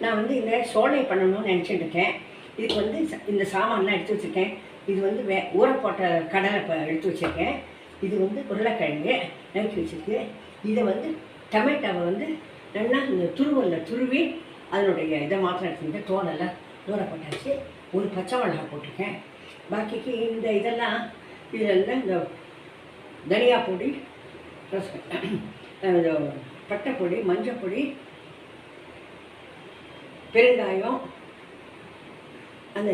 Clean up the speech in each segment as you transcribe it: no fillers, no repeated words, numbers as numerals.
நான் வந்து இந்த சோளை பண்ணணும்னு நினச்சிட்டு இருக்கேன். இதுக்கு வந்து இந்த சாமான்லாம் எடுத்து வச்சுருக்கேன். இது வந்து ஊற போட்ட கடலை எடுத்து வச்சுருக்கேன். இது வந்து உருளைக்கிழங்கு நறுக்கி வச்சுருக்கு. இதை வந்து டொமேட்டோவை வந்து நல்லா இந்த துருவலில் துருவி அதனுடைய இதை மாத்திரம் எடுத்துக்கிட்டு தோலெல்லாம் தூர போட்டாச்சு. ஒரு பச்சை மிளகா போட்டிருக்கேன். பாக்கிக்கு இந்த இதெல்லாம் இதில் இந்த தனியா பொடி, பட்டைப்பொடி, மஞ்சள் பொடி, பெருங்காயம், அந்த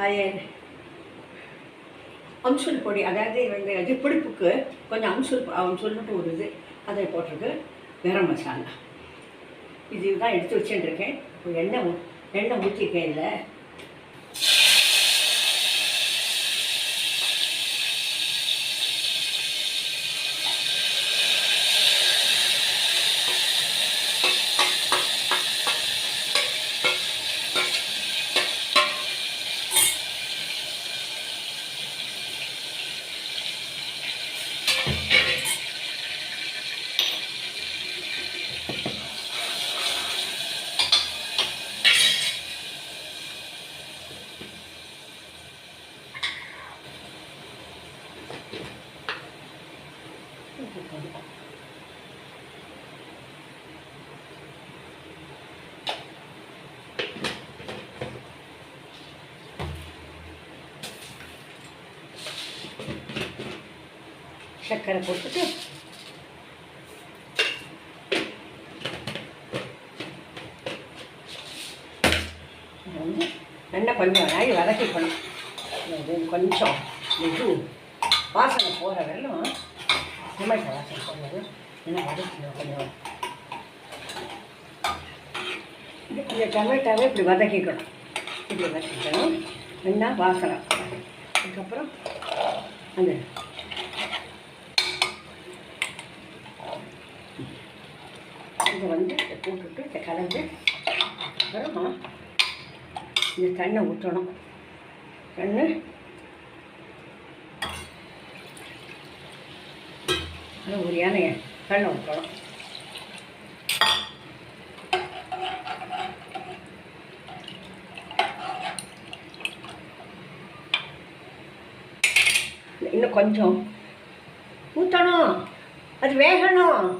அது அம்சூல் பொடி, அதாவது இது பிடிப்புக்கு கொஞ்சம் அம்சூல்னு ஒரு இது அதை போட்டிருக்கு. கரம் மசாலா இதுதான் எடுத்து வச்சுட்டுருக்கேன். இப்போ எண்ணெய் ஊற்றிருக்கேன். இதில் சர்க்கரை போட்டுட்டு வந்து நல்லா கொஞ்சம் நாய் வதக்கிக்கணும். கொஞ்சம் இது வாசனை போகிற வெள்ளம் டொமேட்டோ வாசனை போடுறது நல்லா வதக்கணும். கொஞ்சம் இந்த டொமேட்டோவை இப்படி வதக்கிக்கணும். இப்படி வதக்கிக்கணும் நல்லா வாசனை. அதுக்கப்புறம் அந்த இதை வந்து போட்டுட்டு இதை கலந்து அப்புறமா இந்த தண்ணை ஊற்றணும். தண்ணி ஒரு யானையை தண்ணை ஊற்றணும். இன்னும் கொஞ்சம் ஊற்றணும், அது வேகணும்.